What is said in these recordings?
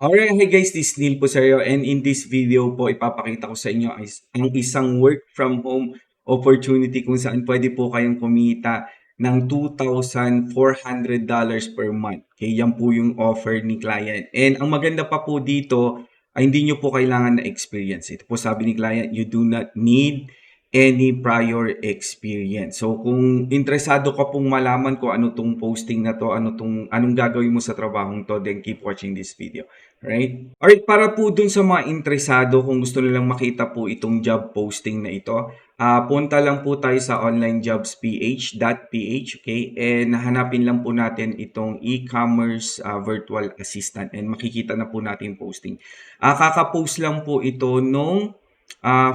Alright, hey guys, this is Neil po sa'yo, and in this video po ipapakita ko sa inyo ang isang work from home opportunity kung saan pwede po kayong kumita ng $2,400 per month. Okay, yan po yung offer ni client. And ang maganda pa po dito ay hindi nyo po kailangan na experience. Ito po sabi ni client, you do not need any prior experience. So kung interesado ka pong malaman ko ano tong posting na to, anong gagawin mo sa trabahong to, then keep watching this video. Right? Alright, para po dun sa mga interesado, kung gusto nilang makita po itong job posting na ito, punta lang po tayo sa onlinejobsph.ph, okay? And hanapin lang po natin itong e-commerce virtual assistant and makikita na po natin posting. Kaka-post lang po ito nung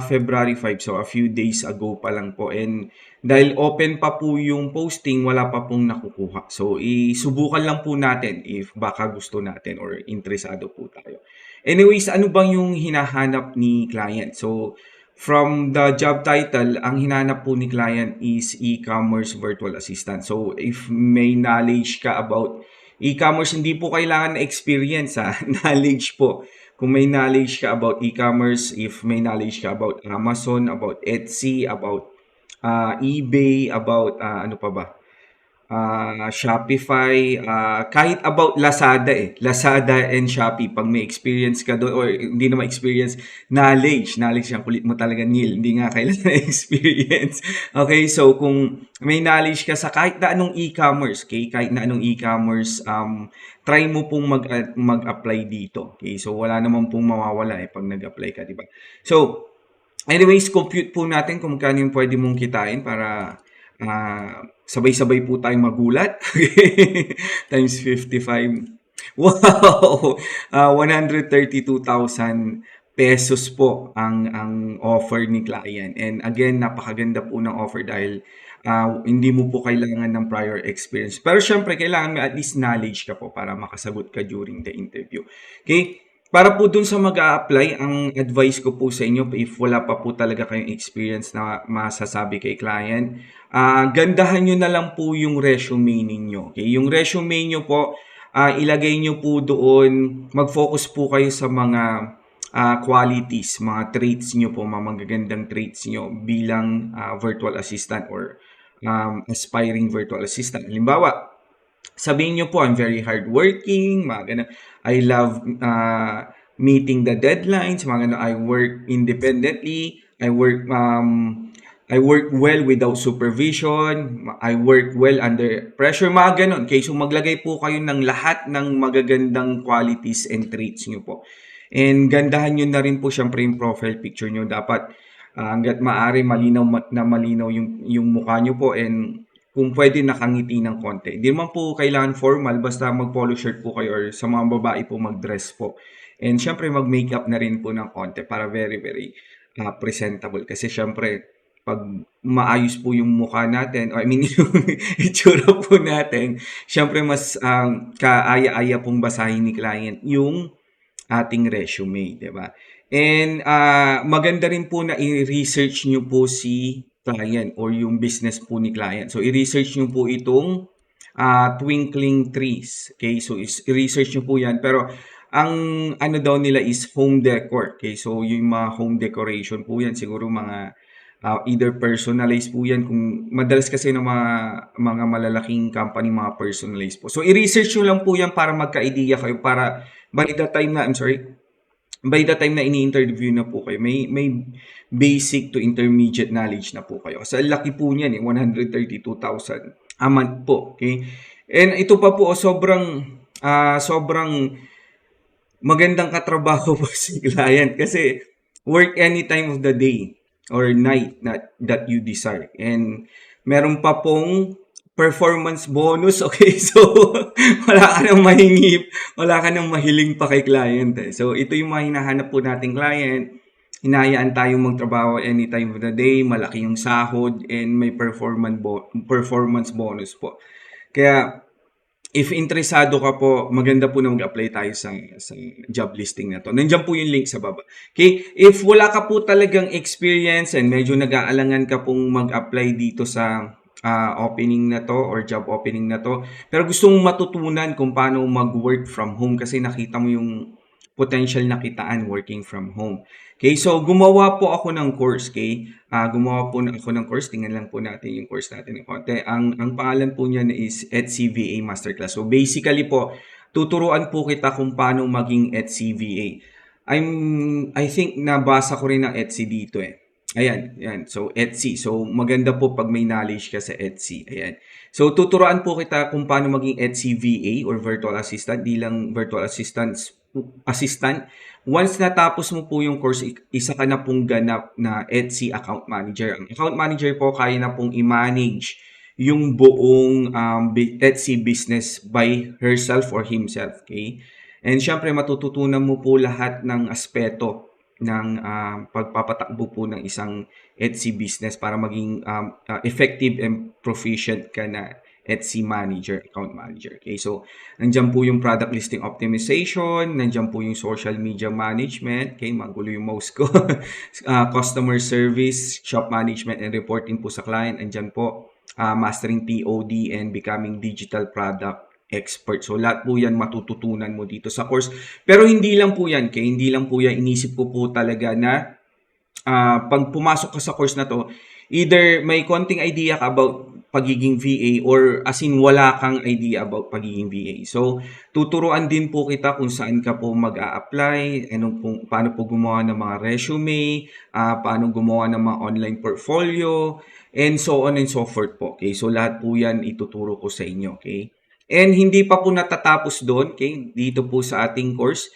February 5, so a few days ago pa lang po. And dahil open pa po yung posting, wala pa pong nakukuha. So, isubukan lang po natin if baka gusto natin or interesado po tayo. Anyways, ano bang yung hinahanap ni client? So, from the job title, ang hinahanap po ni client is e-commerce virtual assistant. So, if may knowledge ka about e-commerce, hindi po kailangan na experience ha, knowledge po. Kung may knowledge ka about e-commerce, if may knowledge ka about Amazon, about Etsy, about eBay, about ano pa ba? Shopify, kahit about Lazada Lazada and Shopee, pag may experience ka doon or hindi naman experience, knowledge ang kulit mo talaga, Neil, hindi nga kailangan experience. Okay, so kung may knowledge ka sa kahit na anong e-commerce, okay, kahit na anong e-commerce, try mo pong mag-apply dito. Okay, so wala naman pong mawawala pag nag-apply ka, di ba? So, anyways, compute po natin kung magkano yung pwede mong kitain para sabay-sabay po tayong magulat. Times 55. Wow! 132,000 pesos po ang offer ni client. And again, napakaganda po ng offer dahil hindi mo po kailangan ng prior experience. Pero syempre, kailangan may at least knowledge ka po para makasagot ka during the interview. Okay? Para po dun sa mag-a-apply, ang advice ko po sa inyo, if wala pa po talaga kayong experience na masasabi kay client, gandahan nyo na lang po yung resume ninyo. Okay? Yung resume nyo po, ilagay nyo po doon, mag-focus po kayo sa mga qualities, mga traits nyo po, mga magagandang traits nyo bilang virtual assistant or aspiring virtual assistant. Halimbawa, sabihin nyo po, I'm very hardworking, mga ganun. I love meeting the deadlines, mga ganun. I work independently, I work well without supervision, I work well under pressure, mga ganun. Okay, so maglagay po kayo ng lahat ng magagandang qualities and traits nyo po. And gandahan nyo na rin po syempre yung profile picture nyo. Dapat hanggat maaari malinaw na malinaw yung mukha nyo po, and kung pwede nakangiti ng konti. Hindi naman po kailangan formal, basta mag-polo shirt po kayo or sa mga babae po mag-dress po. And syempre mag-makeup na rin po ng konti para very, very presentable. Kasi syempre, pag maayos po yung mukha natin, or I mean yung itsura po natin, syempre mas kaaya-aya pong basahin ni client yung ating resume, di ba? And maganda rin po na i-research nyo po si client or yung business po ni client. So, i-research nyo po itong Twinkling Trees. Okay, so i-research nyo po yan. Pero, ang ano daw nila is home decor. Okay, so yung mga home decoration po yan, siguro mga either personalized po yan. Kung madalas kasi ng mga malalaking company, mga personalized po. So, i-research nyo lang po yan para magka-idea kayo, para by the time na, ini-interview na po kayo, may basic to intermediate knowledge na po kayo. Kasi laki po niyan 132,000 a month po. Okay? And ito pa po, sobrang magandang katrabaho po si client kasi work any time of the day or night that you desire. And meron pa pong performance bonus. Okay, so wala ka nang mahingip, wala ka nang mahiling pa kay client. So ito yung mga hinahanap po nating client. Hinahayaan tayong magtrabaho anytime of the day, malaki yung sahod, and may performance bonus po. Kaya if interesado ka po, maganda po na mag-apply tayo sa job listing na to. Nandiyan po yung link sa baba. Okay? If wala ka po talagang experience and medyo nag-aalangan ka pong mag-apply dito sa opening na to or job opening na to, pero gusto mong matutunan kung paano mag-work from home kasi nakita mo yung potential na kitaan working from home. Okay, so gumawa po ako ng course, okay? Gumawa po ako ng course. Tingnan lang po natin yung course natin ng konti. Ang pangalan po niyan is Etsy VA Masterclass. So basically po, tuturuan po kita kung paano maging Etsy VA. I think nabasa ko rin ng Etsy dito eh. Ayan, yan. So, Etsy. So, maganda po pag may knowledge ka sa Etsy. Ayan. So, tuturuan po kita kung paano maging Etsy VA or virtual assistant. Di lang virtual assistant. Once natapos mo po yung course, isa ka na pong ganap na Etsy account manager. Ang account manager po, kaya na pong i-manage yung buong Etsy business by herself or himself. Okay? And syempre, matututunan mo po lahat ng aspeto ng pagpapatakbo po ng isang Etsy business para maging effective and proficient ka na Etsy manager, account manager. Okay, so nandiyan po yung product listing optimization, nandiyan po yung social media management, okay, magulo yung mouse ko, customer service, shop management and reporting po sa client, nandiyan po mastering POD and becoming digital product expert. So, lahat po yan matututunan mo dito sa course. Pero hindi lang po yan, kaya hindi lang po yan. Inisip ko po talaga na pag pumasok ka sa course na to, either may konting idea ka about pagiging VA or as in wala kang idea about pagiging VA. So, tuturuan din po kita kung saan ka po mag-a-apply, paano po gumawa ng mga resume, paano gumawa ng mga online portfolio, and so on and so forth po. Okay? So, lahat po yan ituturo ko sa inyo. Okay? And hindi pa po natatapos doon, okay, dito po sa ating course.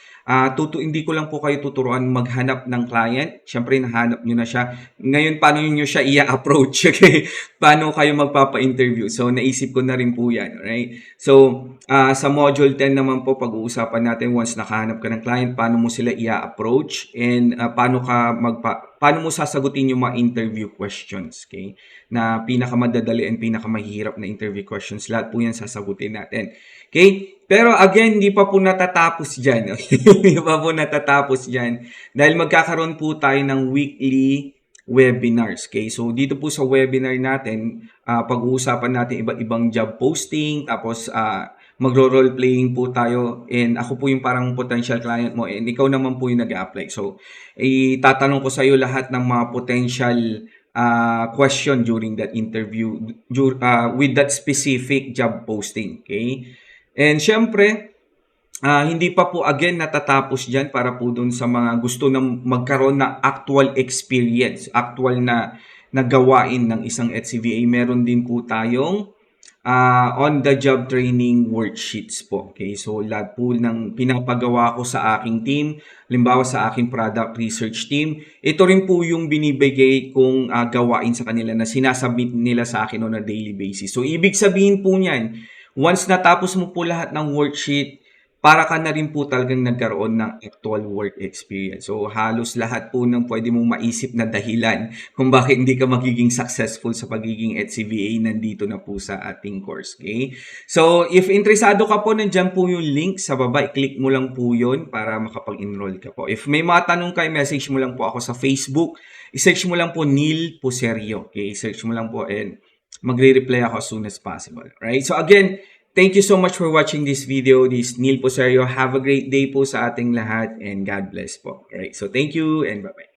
Hindi ko lang po kayo tuturuan maghanap ng client. Siyempre, nahanap nyo na siya. Ngayon, paano nyo siya i-approach? Okay? Paano kayo magpapa-interview? So, naisip ko na rin po yan. Right? So, sa module 10 naman po, pag-uusapan natin once nakahanap ka ng client, paano mo sila i-approach and paano mo sasagutin yung mga interview questions. Okay? Na pinakamadadali and pinakamahirap na interview questions. Lahat po yan sasagutin natin. Okay? Pero again, hindi pa po natatapos dyan. Hindi pa po natatapos dyan. Dahil magkakaroon po tayo ng weekly webinars. Okay? So, dito po sa webinar natin, pag-uusapan natin iba't ibang job posting, tapos magro-role playing po tayo, and ako po yung parang potential client mo, and ikaw naman po yung nag-apply. So, itatanong ko sa iyo lahat ng mga potential question during that interview with that specific job posting. Okay? And syempre, hindi pa po again natatapos dyan para po dun sa mga gusto na magkaroon ng actual experience, actual na gawain ng isang Etsy VA. Meron din po tayong on-the-job training worksheets po. Okay, so lahat po ng pinapagawa ko sa aking team, halimbawa sa aking product research team, ito rin po yung binibigay kong gawain sa kanila na sinasubmit nila sa akin on a daily basis. So, ibig sabihin po niyan, once natapos mo po lahat ng worksheet, para ka na rin po talagang nagkaroon ng actual work experience. So, halos lahat po ng pwede mong maisip na dahilan kung bakit hindi ka magiging successful sa pagiging Etsy VA, nandito na po sa ating course. Okay? So, if interesado ka po, nandyan po yung link sa baba. I-click mo lang po yun para makapag-enroll ka po. If may mga tanong kayo, message mo lang po ako sa Facebook. I-search mo lang po Neil Poserio. Okay? I-search mo lang po and magre-reply ako as soon as possible. Right? So, again, thank you so much for watching this video. This is Neil Poserio. Have a great day po sa ating lahat and God bless po. Alright, so thank you and bye-bye.